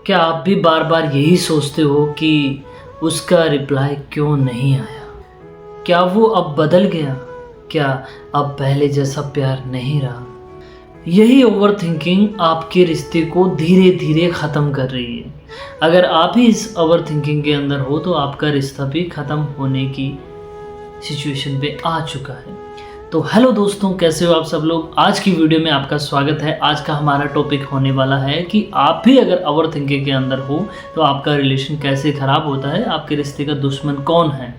क्या आप भी बार बार यही सोचते हो कि उसका रिप्लाई क्यों नहीं आया? क्या वो अब बदल गया? क्या अब पहले जैसा प्यार नहीं रहा? यही ओवरथिंकिंग आपके रिश्ते को धीरे धीरे ख़त्म कर रही है। अगर आप ही इस ओवरथिंकिंग के अंदर हो तो आपका रिश्ता भी ख़त्म होने की सिचुएशन पे आ चुका है। तो हेलो दोस्तों, कैसे हो आप सब लोग। आज की वीडियो में आपका स्वागत है। आज का हमारा टॉपिक होने वाला है कि आप भी अगर ओवर थिंकिंग के अंदर हो तो आपका रिलेशन कैसे ख़राब होता है, आपके रिश्ते का दुश्मन कौन है,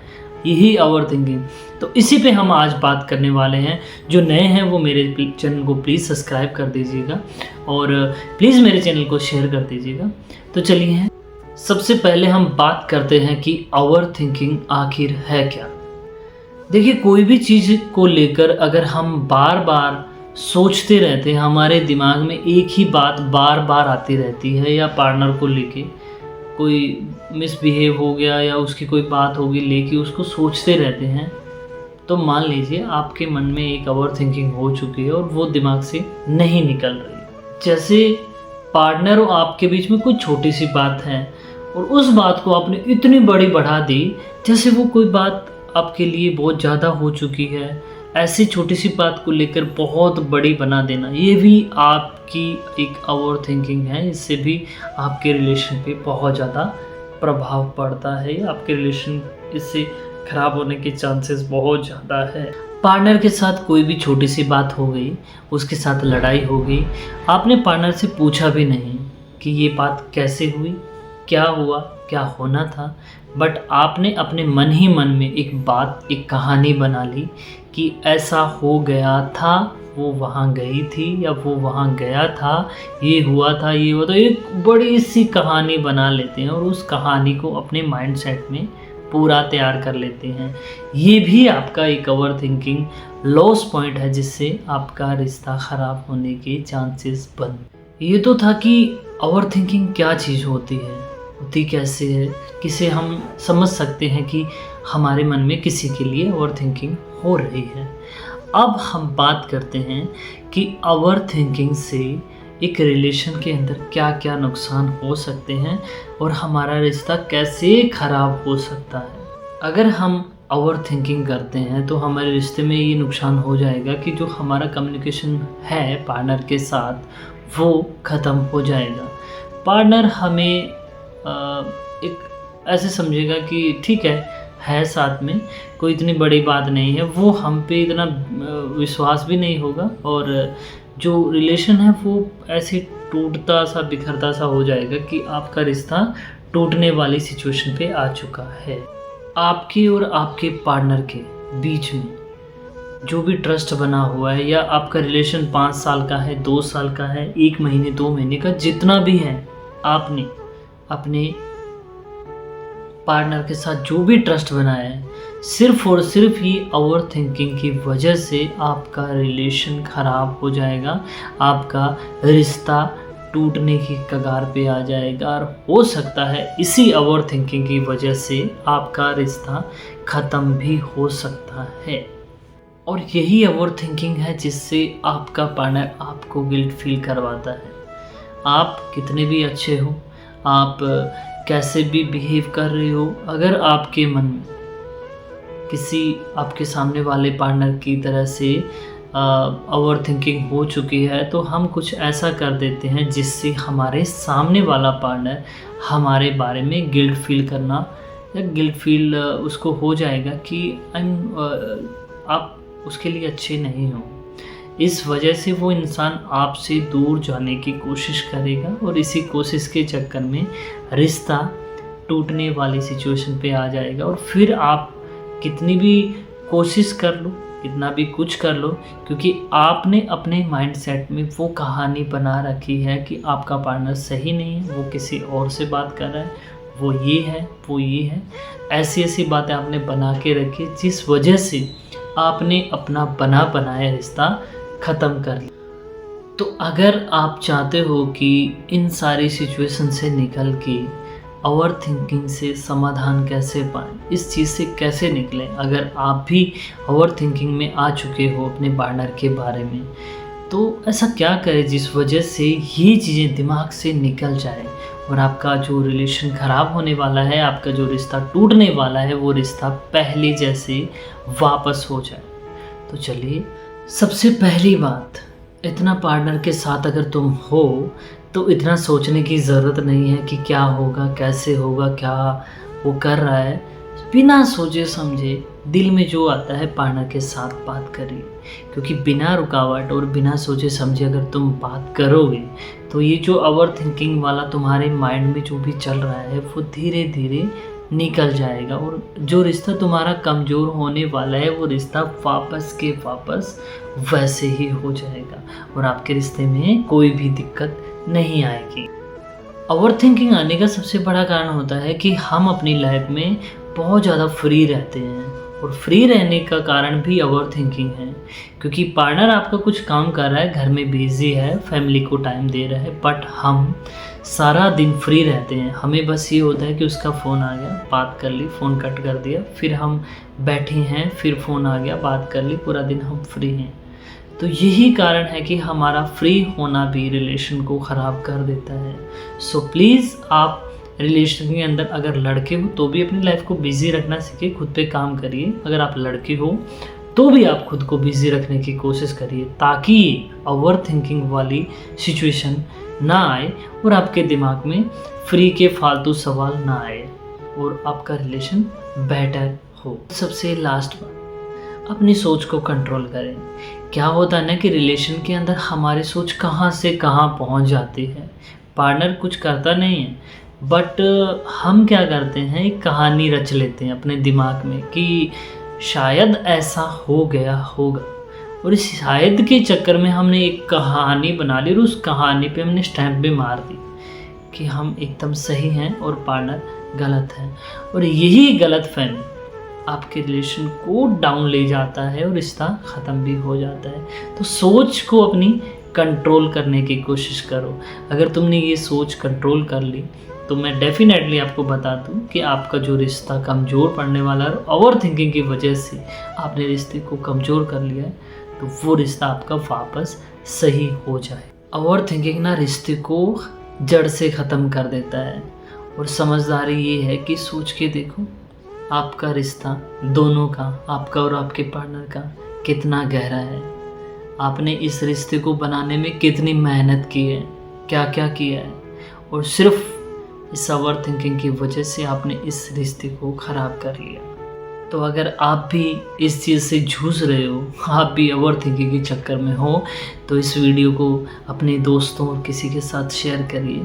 यही ओवर थिंकिंग। तो इसी पे हम आज बात करने वाले हैं। जो नए हैं वो मेरे चैनल को प्लीज़ सब्सक्राइब कर दीजिएगा और प्लीज़ मेरे चैनल को शेयर कर दीजिएगा। तो चलिए सबसे पहले हम बात करते हैं कि ओवर थिंकिंग आखिर है क्या। देखिए, कोई भी चीज़ को लेकर अगर हम बार बार सोचते रहते हैं, हमारे दिमाग में एक ही बात बार बार आती रहती है, या पार्टनर को लेके कोई मिसबिहेव हो गया या उसकी कोई बात होगी लेके उसको सोचते रहते हैं, तो मान लीजिए आपके मन में एक ओवर थिंकिंग हो चुकी है और वो दिमाग से नहीं निकल रही। जैसे पार्टनर और आपके बीच में कोई छोटी सी बात है और उस बात को आपने इतनी बड़ी बढ़ा दी, जैसे वो कोई बात आपके लिए बहुत ज़्यादा हो चुकी है। ऐसी छोटी सी बात को लेकर बहुत बड़ी बना देना, ये भी आपकी एक ओवर थिंकिंग है। इससे भी आपके रिलेशन पे बहुत ज़्यादा प्रभाव पड़ता है। आपके रिलेशन इससे ख़राब होने के चांसेस बहुत ज़्यादा है। पार्टनर के साथ कोई भी छोटी सी बात हो गई, उसके साथ लड़ाई हो गई, आपने पार्टनर से पूछा भी नहीं कि ये बात कैसे हुई, क्या हुआ, क्या होना था, बट आपने अपने मन ही मन में एक कहानी बना ली कि ऐसा हो गया था, वो वहाँ गई थी या वो वहाँ गया था, ये हुआ था, ये हुआ था। एक बड़ी सी कहानी बना लेते हैं और उस कहानी को अपने माइंडसेट में पूरा तैयार कर लेते हैं। ये भी आपका एक ओवर थिंकिंग लॉस पॉइंट है, जिससे आपका रिश्ता ख़राब होने के चांसेस बन। ये तो था कि ओवर थिंकिंग क्या चीज़ होती कैसे है, किसे हम समझ सकते हैं कि हमारे मन में किसी के लिए ओवर थिंकिंग हो रही है। अब हम बात करते हैं कि ओवर थिंकिंग से एक रिलेशन के अंदर क्या क्या नुकसान हो सकते हैं और हमारा रिश्ता कैसे ख़राब हो सकता है। अगर हम ओवर थिंकिंग करते हैं तो हमारे रिश्ते में ये नुकसान हो जाएगा कि जो हमारा कम्युनिकेशन है पार्टनर के साथ वो ख़त्म हो जाएगा। पार्टनर हमें एक ऐसे समझेगा कि ठीक है साथ में, कोई इतनी बड़ी बात नहीं है, वो हम पे इतना विश्वास भी नहीं होगा और जो रिलेशन है वो ऐसे टूटता सा बिखरता सा हो जाएगा कि आपका रिश्ता टूटने वाली सिचुएशन पे आ चुका है। आपके और आपके पार्टनर के बीच में जो भी ट्रस्ट बना हुआ है, या आपका रिलेशन 5 साल का है, 2 साल का है, 1 महीने 2 महीने का, जितना भी है, आपने अपने पार्टनर के साथ जो भी ट्रस्ट बनाया है, सिर्फ और सिर्फ ही ओवर थिंकिंग की वजह से आपका रिलेशन ख़राब हो जाएगा। आपका रिश्ता टूटने की कगार पे आ जाएगा और हो सकता है इसी ओवर थिंकिंग की वजह से आपका रिश्ता ख़त्म भी हो सकता है। और यही ओवर थिंकिंग है जिससे आपका पार्टनर आपको गिल्ट फील करवाता है। आप कितने भी अच्छे हो, आप कैसे भी बिहेव कर रहे हो, अगर आपके मन में किसी आपके सामने वाले पार्टनर की तरह से ओवर थिंकिंग हो चुकी है, तो हम कुछ ऐसा कर देते हैं जिससे हमारे सामने वाला पार्टनर हमारे बारे में गिल्ट फील करना, या गिल्ट फील उसको हो जाएगा कि आप उसके लिए अच्छे नहीं हो। इस वजह से वो इंसान आपसे दूर जाने की कोशिश करेगा और इसी कोशिश के चक्कर में रिश्ता टूटने वाली सिचुएशन पे आ जाएगा। और फिर आप कितनी भी कोशिश कर लो, कितना भी कुछ कर लो, क्योंकि आपने अपने माइंडसेट में वो कहानी बना रखी है कि आपका पार्टनर सही नहीं है, वो किसी और से बात कर रहा है, वो ये है, वो ये है। ऐसी ऐसी बातें आपने बना के रखी, जिस वजह से आपने अपना बनाया रिश्ता ख़त्म कर लिया। तो अगर आप चाहते हो कि इन सारी सिचुएशन से निकल के ओवर थिंकिंग से समाधान कैसे पाएँ, इस चीज़ से कैसे निकलें, अगर आप भी ओवर थिंकिंग में आ चुके हो अपने पार्टनर के बारे में, तो ऐसा क्या करें जिस वजह से ये चीज़ें दिमाग से निकल जाए और आपका जो रिलेशन ख़राब होने वाला है, आपका जो रिश्ता टूटने वाला है, वो रिश्ता पहले जैसे वापस हो जाए। तो चलिए, सबसे पहली बात, इतना पार्टनर के साथ अगर तुम हो तो इतना सोचने की ज़रूरत नहीं है कि क्या होगा, कैसे होगा, क्या वो कर रहा है। बिना सोचे समझे दिल में जो आता है पार्टनर के साथ बात करिए, क्योंकि बिना रुकावट और बिना सोचे समझे अगर तुम बात करोगे तो ये जो ओवर थिंकिंग वाला तुम्हारे माइंड में जो भी चल रहा है वो धीरे धीरे निकल जाएगा, और जो रिश्ता तुम्हारा कमज़ोर होने वाला है वो रिश्ता वापस के वापस वैसे ही हो जाएगा और आपके रिश्ते में कोई भी दिक्कत नहीं आएगी। ओवर थिंकिंग आने का सबसे बड़ा कारण होता है कि हम अपनी लाइफ में बहुत ज़्यादा फ्री रहते हैं, और फ्री रहने का कारण भी ओवर थिंकिंग है, क्योंकि पार्टनर आपका कुछ काम कर रहा है, घर में बिजी है, फैमिली को टाइम दे रहा है, बट हम सारा दिन फ्री रहते हैं। हमें बस ये होता है कि उसका फ़ोन आ गया, बात कर ली, फ़ोन कट कर दिया, फिर हम बैठे हैं, फिर फ़ोन आ गया, बात कर ली, पूरा दिन हम फ्री हैं। तो यही कारण है कि हमारा फ्री होना भी रिलेशन को ख़राब कर देता है। सो प्लीज़, आप रिलेशन के अंदर अगर लड़के हो तो भी अपनी लाइफ को बिज़ी रखना सीखिए, खुद पे काम करिए। अगर आप लड़के हो तो भी आप खुद को बिज़ी रखने की कोशिश करिए, ताकि ओवर थिंकिंग वाली सिचुएशन ना आए और आपके दिमाग में फ्री के फालतू सवाल ना आए और आपका रिलेशन बेटर हो। सबसे लास्ट बात, अपनी सोच को कंट्रोल करें। क्या होता है ना कि रिलेशन के अंदर हमारी सोच कहाँ से कहाँ पहुँच जाती है। पार्टनर कुछ करता नहीं है, बट हम क्या करते हैं, एक कहानी रच लेते हैं अपने दिमाग में कि शायद ऐसा हो गया होगा, और इस शायद के चक्कर में हमने एक कहानी बना ली और उस कहानी पे हमने स्टैम्प भी मार दी कि हम एकदम सही हैं और पार्टनर गलत है, और यही गलतफहमी आपके रिलेशन को डाउन ले जाता है और रिश्ता ख़त्म भी हो जाता है। तो सोच को अपनी कंट्रोल करने की कोशिश करो। अगर तुमने ये सोच कंट्रोल कर ली तो मैं डेफिनेटली आपको बता दूं कि आपका जो रिश्ता कमज़ोर पड़ने वाला है, ओवर थिंकिंग की वजह से आपने रिश्ते को कमज़ोर कर लिया है, तो वो रिश्ता आपका वापस सही हो जाए। ओवर थिंकिंग ना रिश्ते को जड़ से ख़त्म कर देता है, और समझदारी ये है कि सोच के देखो आपका रिश्ता दोनों का, आपका और आपके पार्टनर का, कितना गहरा है। आपने इस रिश्ते को बनाने में कितनी मेहनत की है, क्या क्या किया है, और सिर्फ इस ओवर थिंकिंग की वजह से आपने इस रिश्ते को ख़राब कर लिया। तो अगर आप भी इस चीज़ से जूझ रहे हो, आप भी ओवर थिंकिंग के चक्कर में हो, तो इस वीडियो को अपने दोस्तों और किसी के साथ शेयर करिए।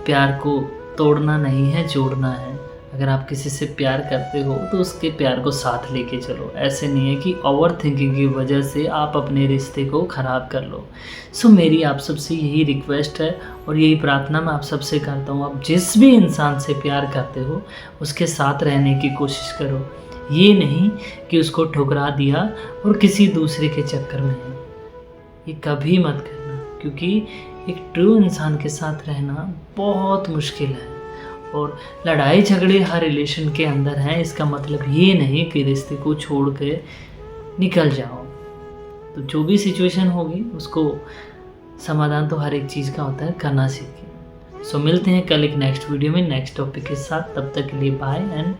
प्यार को तोड़ना नहीं है, जोड़ना है। अगर आप किसी से प्यार करते हो तो उसके प्यार को साथ लेके चलो। ऐसे नहीं है कि ओवर थिंकिंग की वजह से आप अपने रिश्ते को ख़राब कर लो। सो मेरी आप सबसे यही रिक्वेस्ट है और यही प्रार्थना मैं आप सबसे करता हूँ, आप जिस भी इंसान से प्यार करते हो उसके साथ रहने की कोशिश करो। ये नहीं कि उसको ठुकरा दिया और किसी दूसरे के चक्कर में है, ये कभी मत करना, क्योंकि एक ट्रू इंसान के साथ रहना बहुत मुश्किल है। और लड़ाई झगड़े हर रिलेशन के अंदर हैं, इसका मतलब ये नहीं कि रिश्ते को छोड़ के निकल जाओ। तो जो भी सिचुएशन होगी उसको समाधान तो हर एक चीज़ का होता है, करना सीखिए। सो मिलते हैं कल एक नेक्स्ट वीडियो में नेक्स्ट टॉपिक के साथ। तब तक के लिए बाय एंड